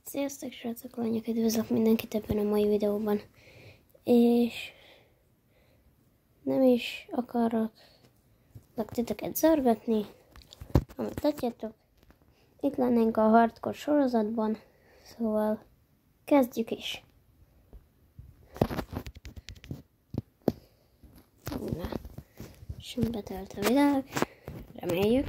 Sziasztok srácok, lányok, üdvözlök mindenkit ebben a mai videóban. És nem is akarok titeket zörgetni, amit látjátok. Itt lennénk a hardcore sorozatban, szóval kezdjük is. Na, sem betelt a világ, reméljük.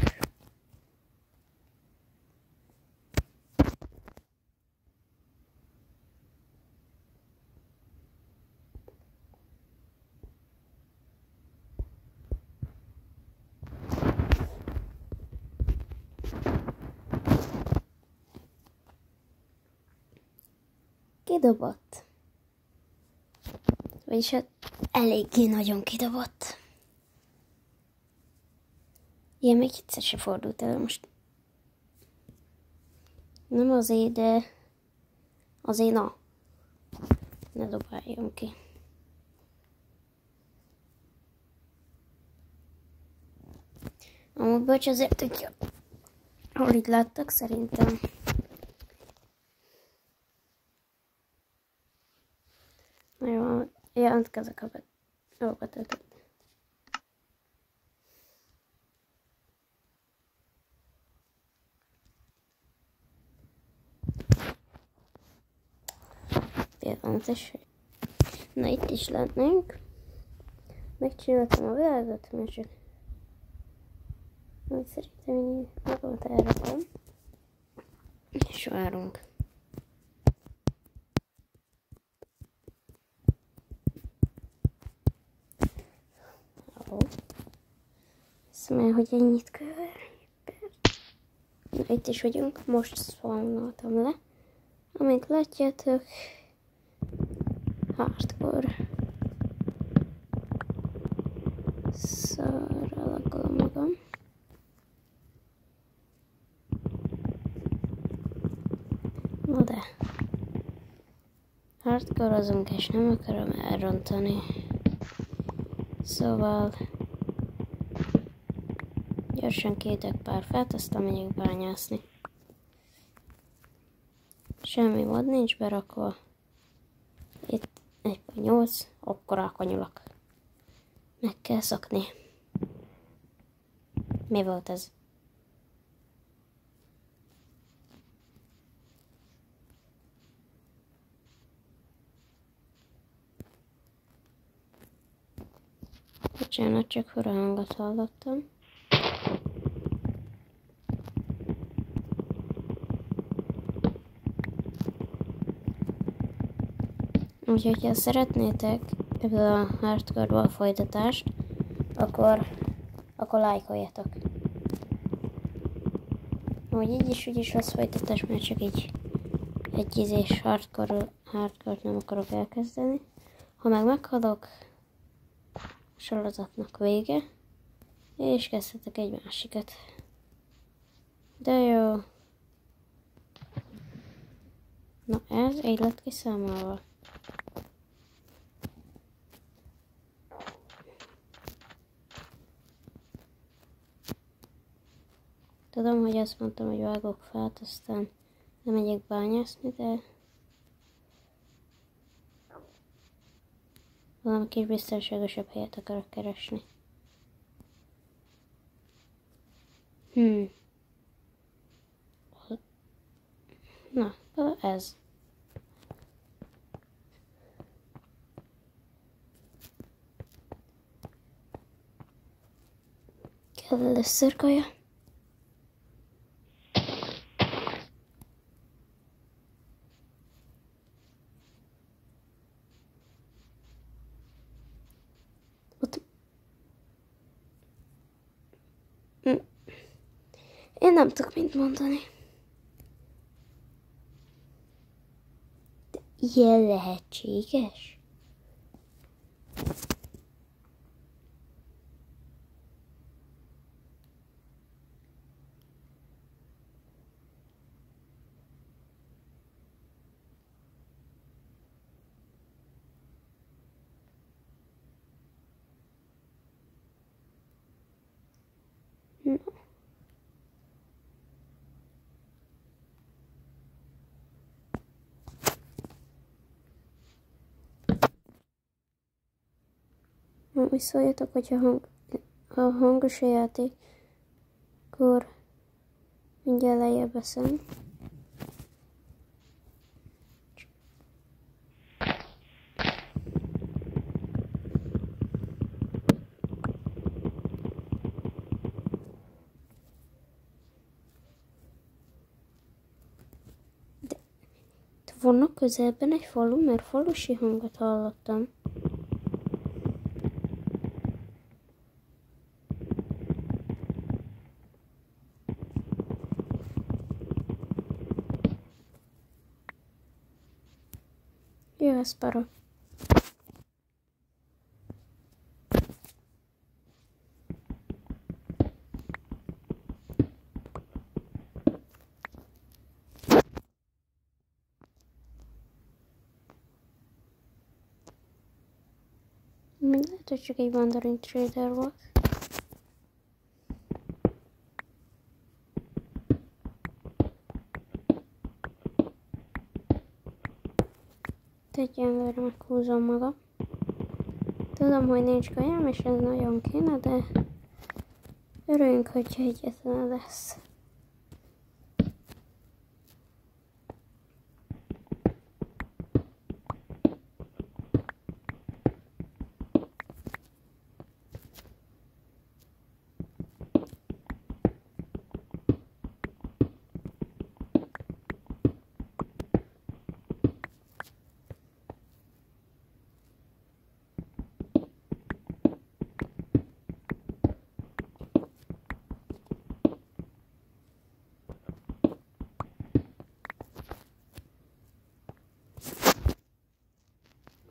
Kidobott. Vagyis hát eléggé nagyon kidobott. Ilyen még egyszer se fordult elő most. Nem azért, de azért na. Ne dobáljon ki. Amúgy bocs azért, hogy hol itt láttak szerintem. Nagyon jelentkezek a betöltött. Pillanatos. Na itt is lennénk. Megcsináltam a világot, mert csak szerintem én magamat elrakom. És várunk. Szóval, hogy ennyit köver. Na, itt is vagyunk, most spawnoltam le. Amint látjátok, hardcore. Szarra lakolom magam. Na de. Hardcore-ozunk és nem akarom elrontani. Szóval gyorsan kétek pár fát, aztán megyek bányászni. Semmi mod nincs berakva. Itt 1.8, akkorák a nyulak. Meg kell szokni. Mi volt ez? Bocsánat, csak fura hangot hallottam. Úgyhogy ha szeretnétek ebből a hardcore-ból folytatást, akkor lájkoljatok. Úgy így is, úgy is lesz folytatás, mert csak így egy hardcore-t nem akarok elkezdeni. Ha meg meghalok, a sorozatnak vége, és kezdhetek egy másikat. De jó. Na ez így lett kiszámolva. Tudom, hogy azt mondtam, hogy vágok fát, aztán nem megyek bányászni, de valami kis biztonságosabb helyet akarok keresni. Na, ez. Kell először kaja. Én nem tudok mit mondani. De ilyen lehetséges? No. Úgy szóljatok, hogyha ha hangos a játék, akkor mindjárt lejjebb veszem. Vannak közelben egy falu, mert falusi hangot hallottam. Jó, ez para. Még lehet, hogy csak egy Wandering Trader volt. Egyenlőre meghúzom magam. Tudom, hogy nincs kajám, és ez nagyon kéne, de örüljünk, hogyha egyetlen lesz.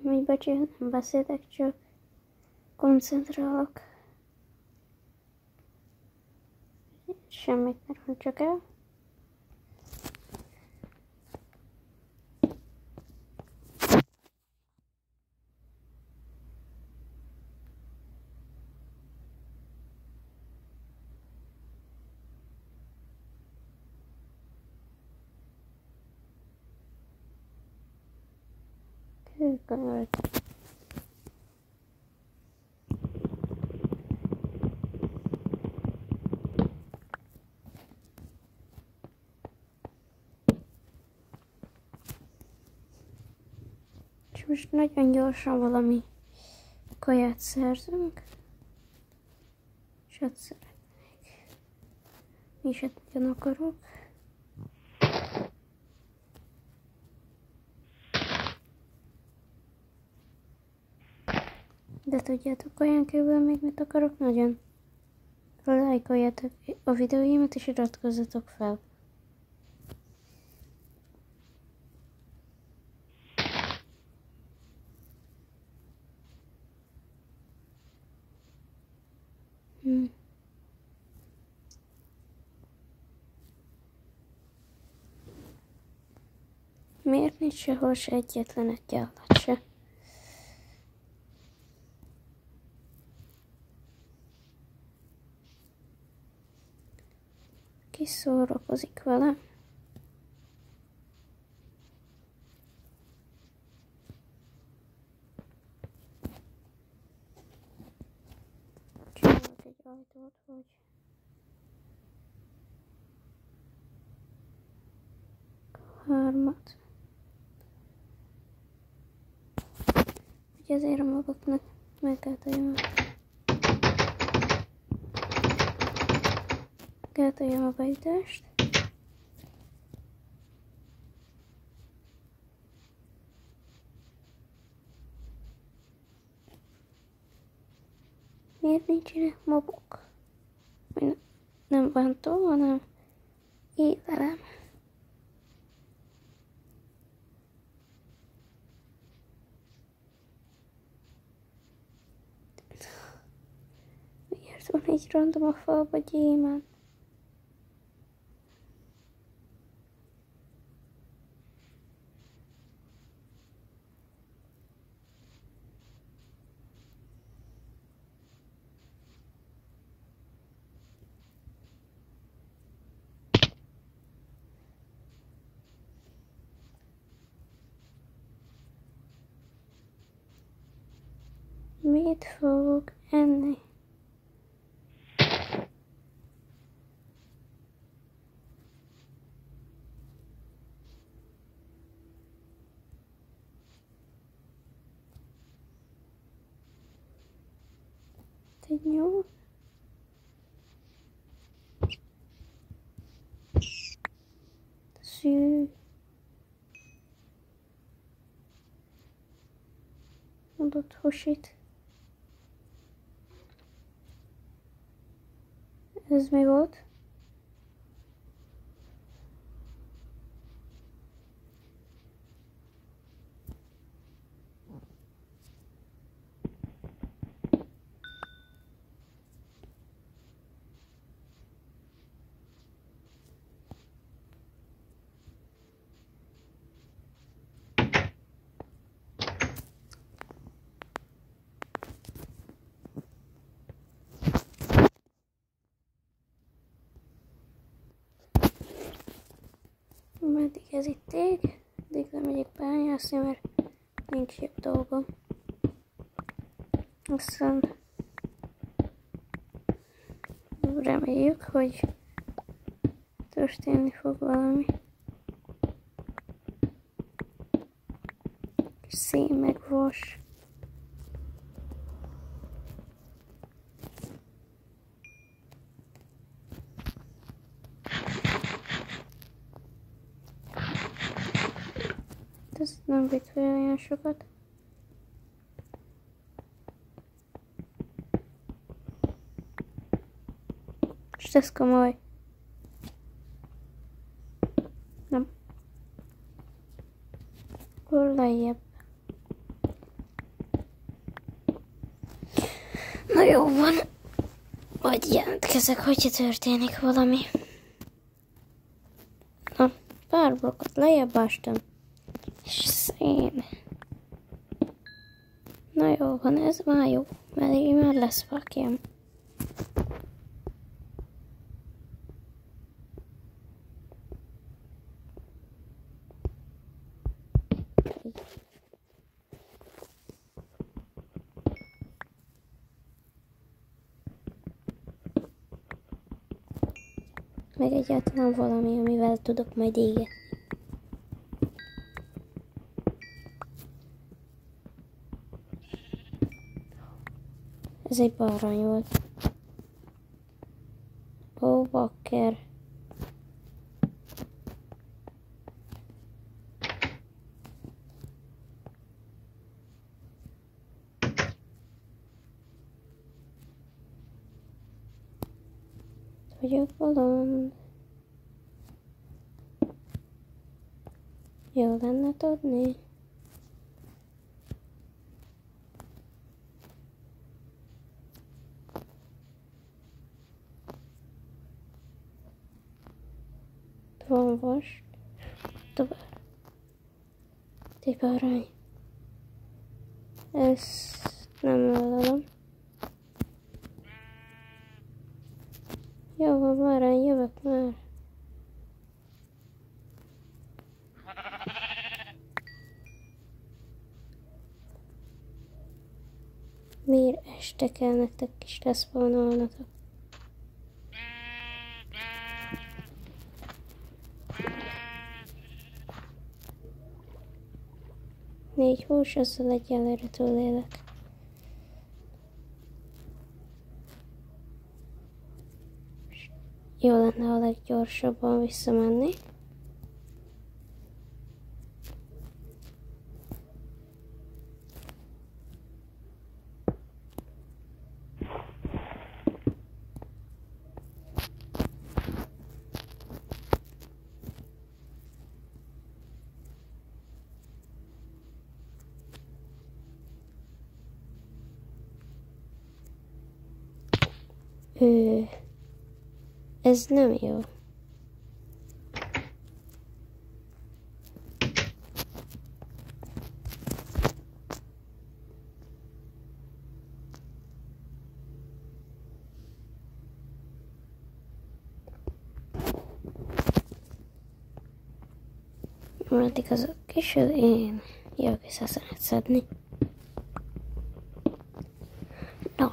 Még bocsi, nem beszélek, csak koncentrálok. Semmit nem roncsak el. Kőkönyvet. És most nagyon gyorsan valami kaját szerzünk. És azt szeretnék. Mi is nagyon akarok. De tudjátok, olyan kívül még mit akarok nagyon? Lájkoljátok a videóimat és iratkozzatok fel. Miért nincs sehol se egyetlen egy állat se? Ki szórakozik velem? Csinálok egy ajtót, hogy... Hármat. Hogy azért a maguknak meggátoljam a beütést. Miért nincsenek mobok? Nem bántó, hanem évelem. Miért van egy random a falba gyémánt? Mit fogok enni? Egy nyúl? Szű. Adott húsit. Ez mi volt? Meddig ez itt ég? Addig nem megyek bányászni, mert nincs jobb dolgom. Aztán reméljük, hogy történni fog valami. Szén meg vas. Ez nem vitt fel olyan sokat. És ez komoly. Nem. Akkor lejjebb. Na jó van. Majd jelentkezek, hogyha történik valami. Na, pár blokkot lejjebb ástam. És szén. Na jó van, ez már jó, mert így már lesz fakjem. Meg egyáltalán valami, amivel tudok majd égetni. Ez egy bárány volt. Ó, bakker. Vagyok bolond. Jó lenne tudni. Van vas. Tovább. Egy bárány. Ezt nem vállalom. Jó van, bárány, jövök már. Miért este kell nektek is leszpónolnatok? Négy hús, azzal egyelőre túlélek. Jó lenne a leggyorsabban visszamenni. Ez nem jó. Addig azok kisül, én jövök vissza szedni.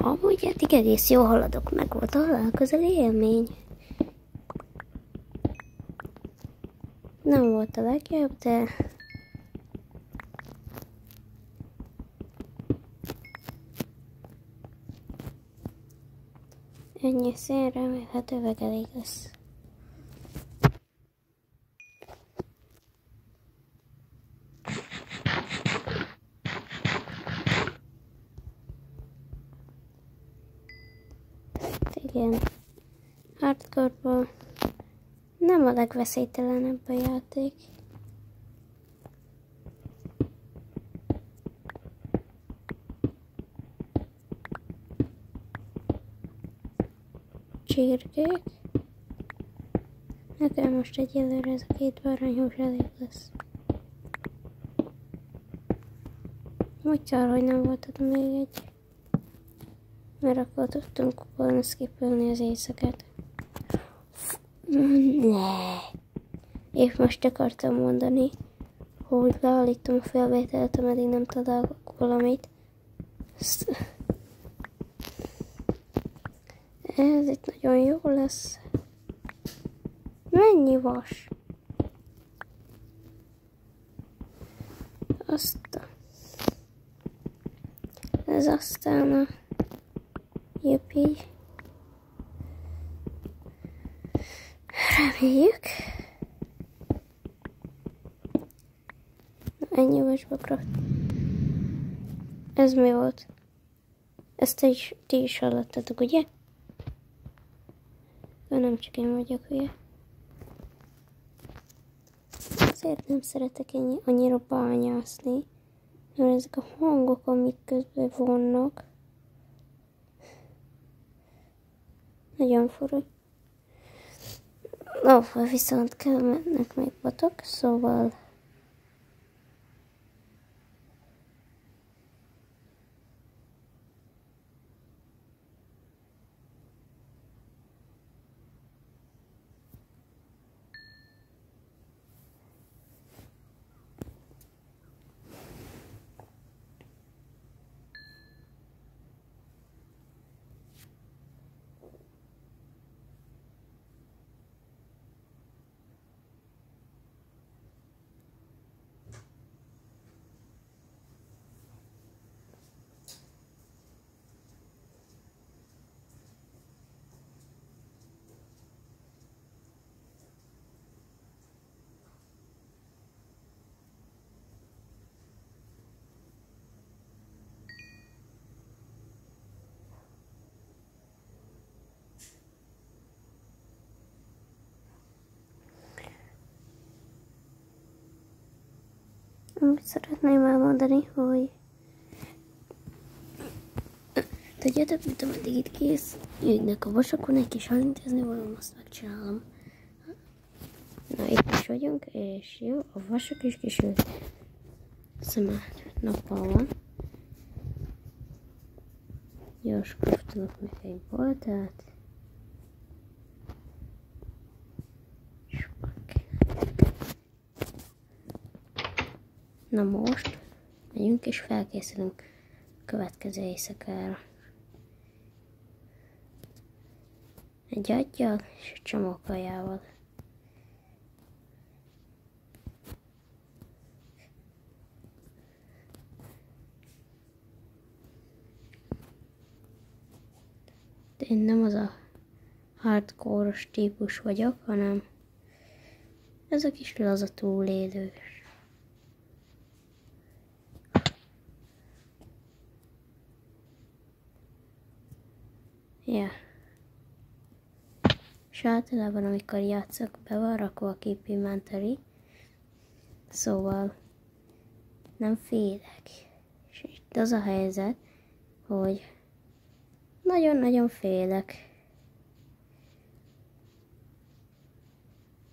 Amúgy eddig egész jól haladok, meg volt a halálközeli élmény. Nem volt a legjobb, de... ennyi szélre remélhetőleg elég lesz. Igen, hardcore-ból nem a legveszélytelenebb a játék. Csirkék. Nekem most egyelőre ez a 2 bárányhús elég lesz. Úgy szar, hogy nem volt ott még egy. Mert akkor tudtunk volna skippelni az éjszakát. Ne. És most akartam mondani, hogy leállítom a felvételt, ameddig nem találok valamit. Ez itt nagyon jó lesz. Mennyi vas? Ez aztán a juppi. Reméljük. Na, ennyi vasba craft. Ez mi volt? Ezt ti is hallottatok, ugye? Nem csak én vagyok hülye. Azért nem szeretek annyira bányászni, mert ezek a hangok, amik közben vannak, nagyon fura. Viszont kell mennek még botok, szóval... Amit szeretném elmondani, hogy tudjátok, mit ameddig itt kész, jöjjnek a vasakon egy kis elintézni valam, azt megcsinálom. Na, itt is vagyunk, és jó, a vasak is kisült. Szóval nappal van. Gyors kraftolok még egy boltát. Na most megyünk és felkészülünk a következő éjszakára. Egy aggyal és egy csomó kajával. De én nem az a hardcore-os típus vagyok, hanem ez a kis laza túlélős. Ja. És általában, amikor játszok, be van rakva a Keep Inventory, szóval nem félek. És itt az a helyzet, hogy nagyon-nagyon félek.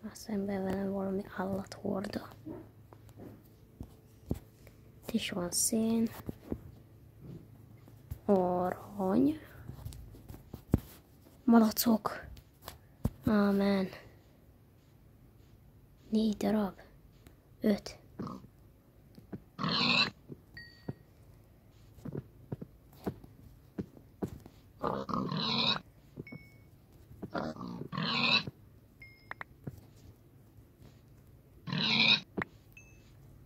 A szemben velem valami állathorda. Itt is van szén. Arany. Malacok. Amen. 4 darab. 5.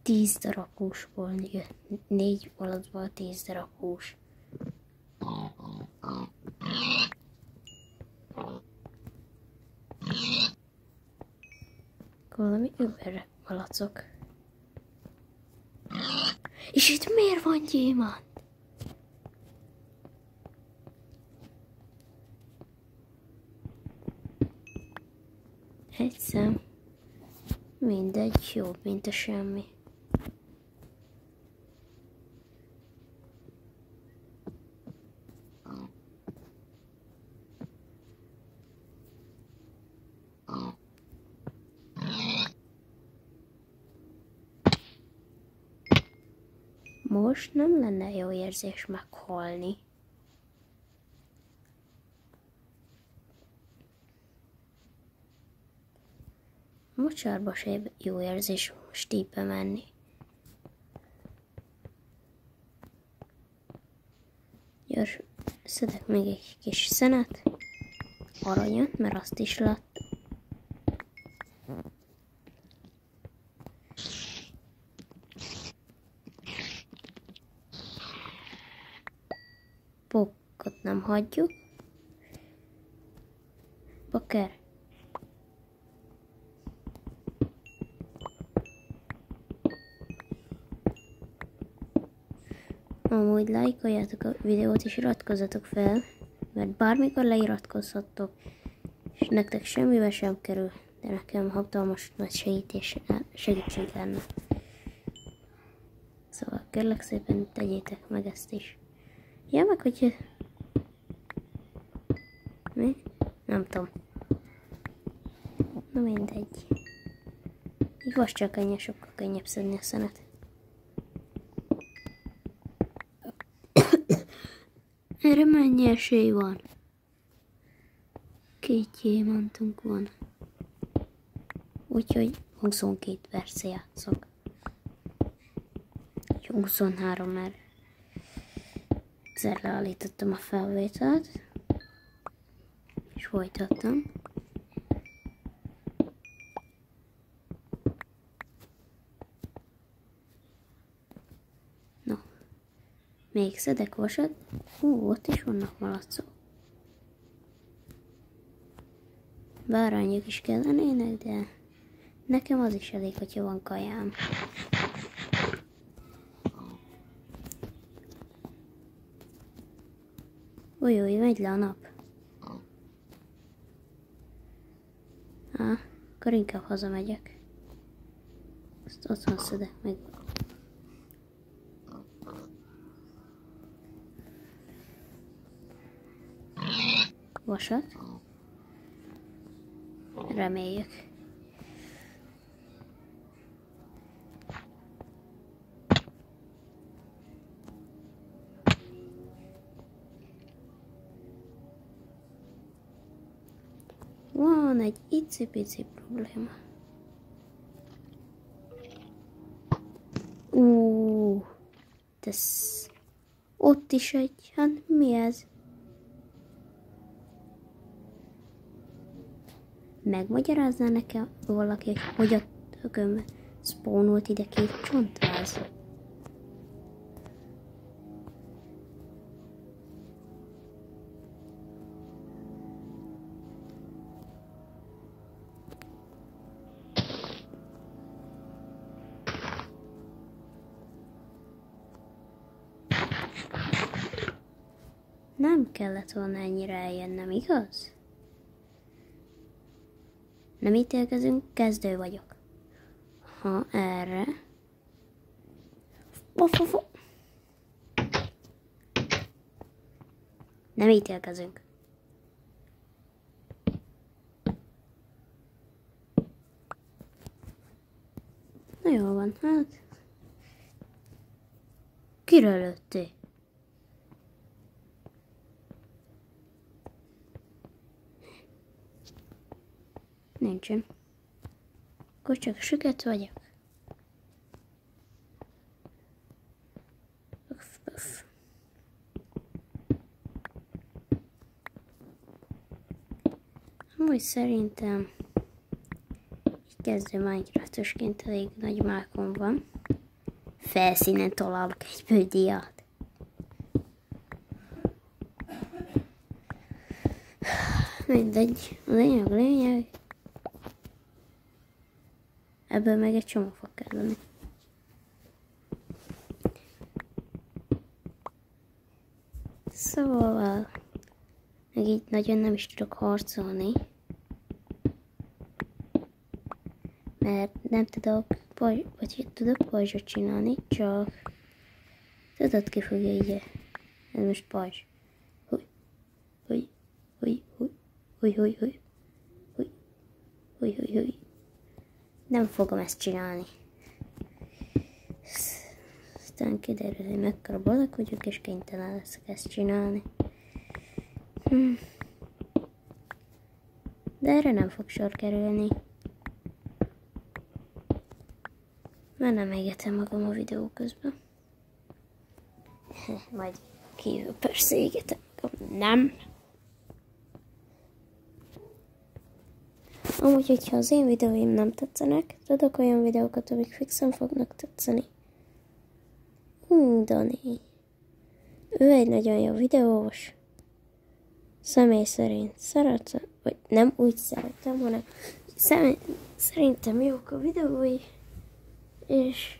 Tíz darab húsból jött, 4 alatból 10 darab hús. Valami überre malacok. És itt miért van gyémánt? Egy szem. Mindegy, jobb, mint a semmi. Most nem lenne jó érzés meghalni. Mocsárba se jó érzés most így bemenni. Gyors, szedek még egy kis szenet, aranyat, mert azt is láttam. Pokkot nem hagyjuk. Poker. Amúgy lájkoljátok a videót és iratkozzatok fel, mert bármikor leiratkozhattok, és nektek semmibe sem kerül, de nekem hatalmas nagy segítség lenne. Szóval kérlek szépen tegyétek meg ezt is. Ja, meg hogyha... Mi? Nem tudom. Na mindegy. Így vassal könnyű, sokkal könnyebb szedni a szenet. Erre mennyi esély van? 2 gyémántunk van. Úgyhogy 22 perce játszok. 23, mert egyszer leállítottam a felvételt, és folytattam. No, még szedek vasat. Ott is vannak malacok. Bárányok is kellenének, de nekem az is elég, hogyha van kajám. Új, megy le a nap. Akkor inkább hazamegyek. Azt otthon szedek meg. Vasat. Reméljük. Van egy icipici probléma. Ez... Ott is egy... Hát mi ez? Megmagyarázná nekem valaki, hogy a tököm spawnolt ide 2 csontváz? Nem kellett volna ennyire eljönnem, igaz? Nem ítélkezünk, kezdő vagyok. Ha erre... Nem ítélkezünk. Na jól van, hát... Kire lőttél? Nincsen. Akkor csak süket vagyok. Amúgy szerintem kezdő Minecraftosként elég nagy mákom van. Felszínen találok egy bődiát. Mindegy, lényeg. Ebből meg egy csomó fog kelleni. Szóval, meg így nagyon nem is tudok harcolni. Mert nem tudok, vagy tudok pajzsot csinálni, csak tudod ki fogja így. Ez most pajzs. Húj. Nem fogom ezt csinálni. Aztán kiderül, hogy mekkora balak vagyok, és kénytelen leszek ezt csinálni. De erre nem fog sor kerülni. Mert nem égetem magam a videó közben. Majd kívül persze égetem magam. Nem. Amúgy, hogyha az én videóim nem tetszenek, tudok olyan videókat, amik fixen fognak tetszeni. Dani. Ő egy nagyon jó videós. Személy szerint szeretem, vagy nem úgy szeretem, hanem szerintem jók a videói. És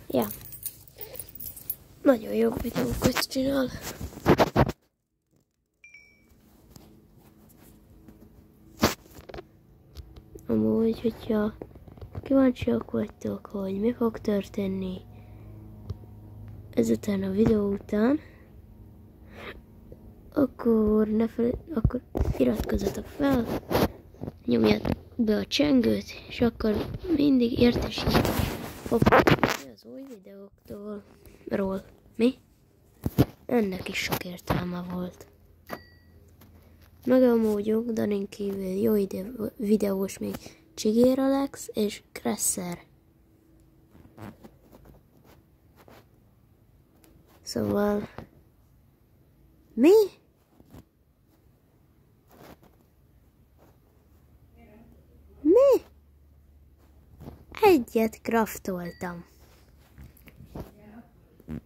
ja, nagyon jó videókat csinál. Amúgy, hogyha kíváncsiak vagytok, hogy mi fog történni ezután a videó után, akkor akkor iratkozzatok fel, nyomjátok be a csengőt, és akkor mindig értesítést fog kapni az új videóktól. Mi? Ennek is sok értelme volt. Meg amúgy Danin kívül jó videós még Csigér Alex és Kresser. Szóval... Mi? Mi? Egyet craftoltam.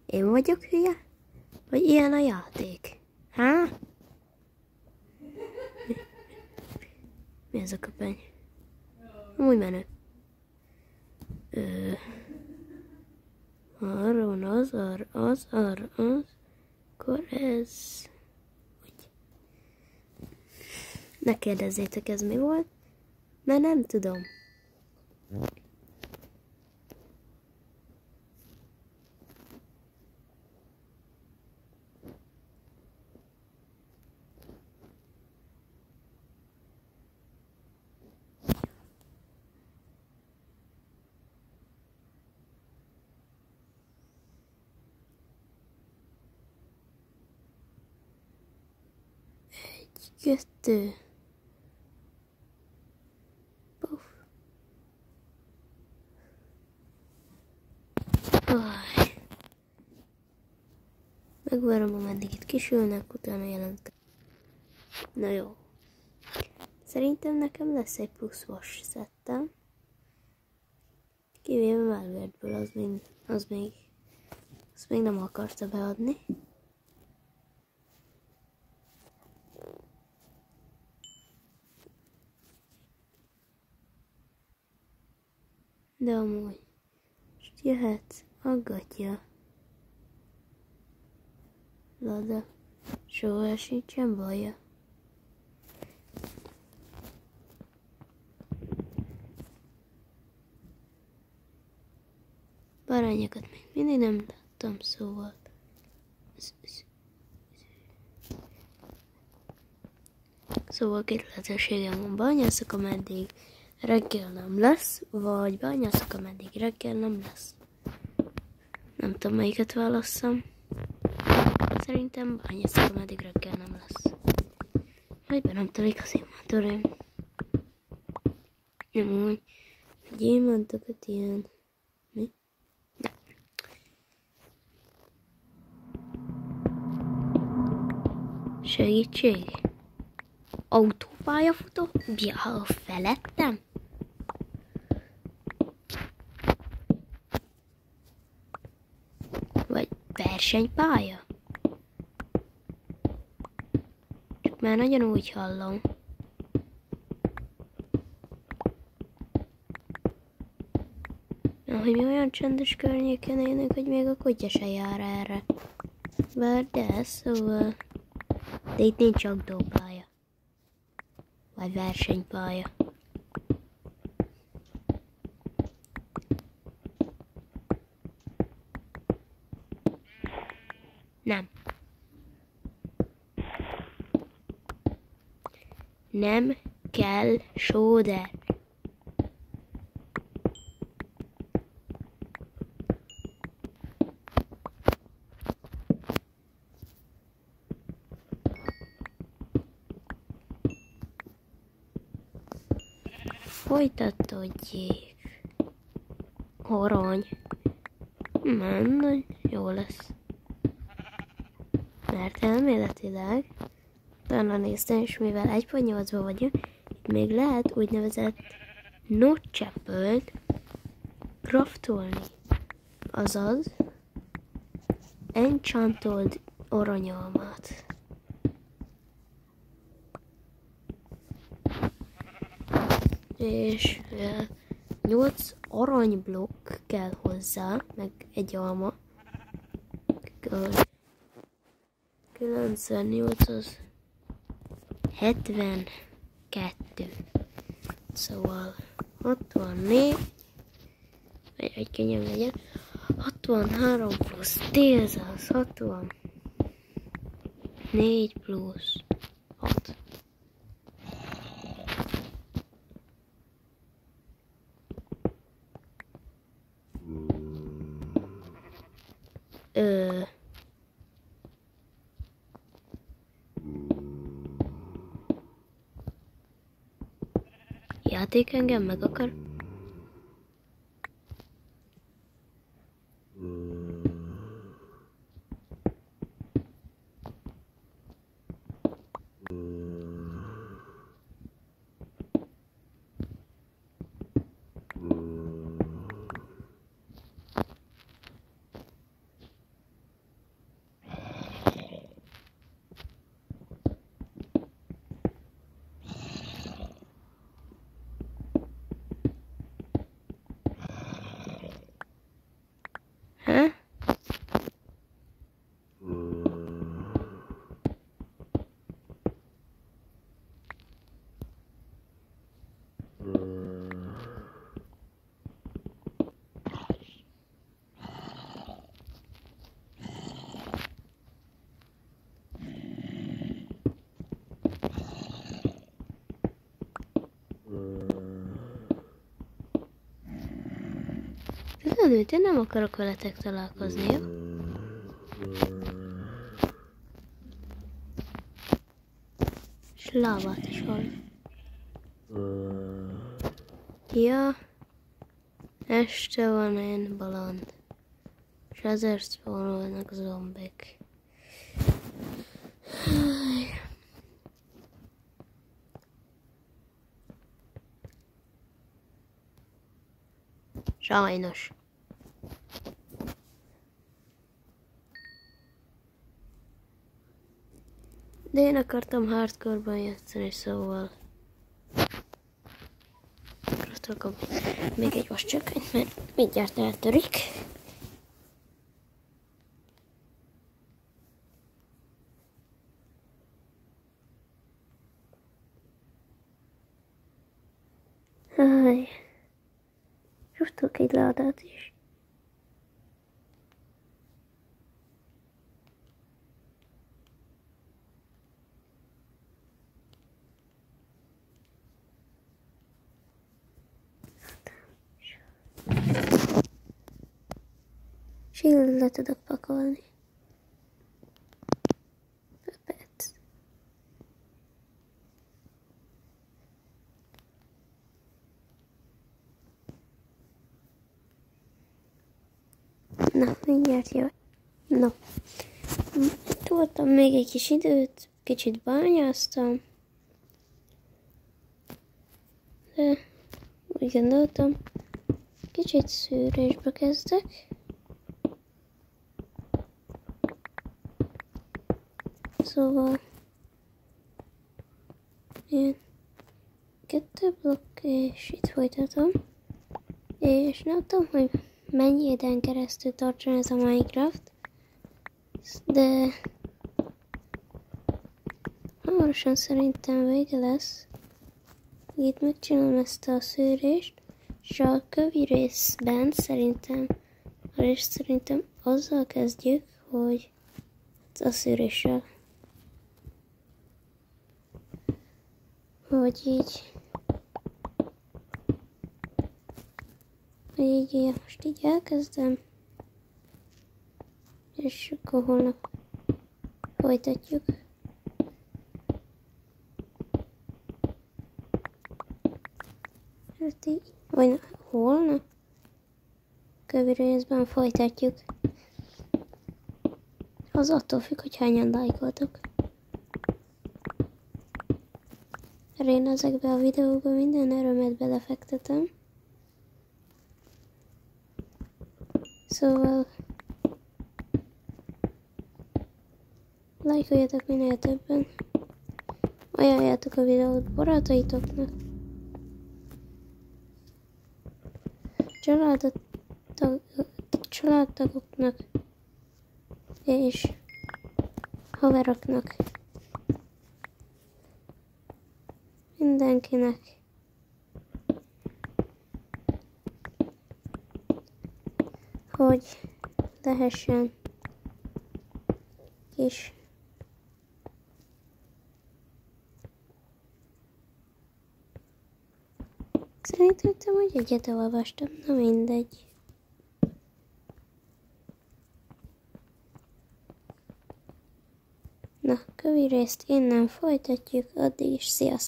Én vagyok hülye? Vagy ilyen a játék? Há? Mi ez a köpeny? Úgy menő. Arra van az. Akkor ez... Úgy. Ne kérdezzétek, ez mi volt? Mert nem tudom. Kettő. Puff. Megvárom, ameddig itt kisülnek, utána jelentkezem. Na jó. Szerintem nekem lesz egy plusz wash szettem. Kivéve Velvetből, az még nem akarta beadni. De amúgy, most jöhet a gatya. Lada, soha sincsen baja. Barányokat még mindig nem láttam, szóval. Szóval két lehetőségem van, bányászok, ameddig reggel nem lesz, vagy bányászok, ameddig reggel nem lesz. Nem tudom, melyiket válasszam. Szerintem bányászok, ameddig reggel nem lesz. Majd be nem telik az inventorim. Nem úgy. Gyémántokat ilyen. Mi? Ne. Segítség. autópályafutó felettem? Vagy versenypálya? Csak már nagyon úgy hallom. Hogy mi olyan csendes környéken élünk, hogy még a kutya se jár erre. Bár de, szóval... De itt nincs autópálya. Vagy versenypálya. Nem. Nem kell sóder. Folytatódjék. Arany. Nem, jó lesz. Mert elméletileg, talán néztem is, mivel 1.8-ban vagyunk, itt még lehet úgynevezett notchapölt craftolni. Azaz, enchantold aranyalmát. És 8 aranyblokk kell hozzá, meg egy alma. 9x8 az 72. Szóval 64, vagy egy könnyebb legyen, 63 plusz 10 az 64 plusz 6. Játék engem meg akar? Tudod, én nem akarok veletek találkozni, jó? És lávát is hall. Ja, este van én baland. És ezért spawnolnak zombik. Sajnos. De én akartam hardcore-ban játszani, szóval... Rakok még egy vascsökkönyt, mert mindjárt eltörik. Háj. Rúgtok egy ládát is. És így le tudok pakolni. Perc. Na, mindjárt jó. No. Toltam még egy kis időt, kicsit bányáztam. de úgy gondoltam, kicsit szűrésbe kezdek. Szóval ilyen 2 blokk, és itt folytatom. És nem tudom, hogy mennyi időn keresztül tartson ez a Minecraft, de hamarosan szerintem vége lesz. Itt megcsinálom ezt a szűrést, és a kövi részben szerintem azzal kezdjük, hogy a szűréssel. Hogy így most így elkezdem, és akkor holnap folytatjuk. Hát így, vagy holnap kövi részben folytatjuk. Az attól függ, hogy hányan lájkoltok. Én ezekbe a videókba minden erőmet belefektetem. Szóval lájkoljatok minél többen. Ajánljátok a videót barátaitoknak. Családtagoknak és haveroknak. Mindenkinek. Hogy lehessen kis szerintem, hogy egyet olvastam, na mindegy. Na, kövi részt innen folytatjuk, addig is sziasztok!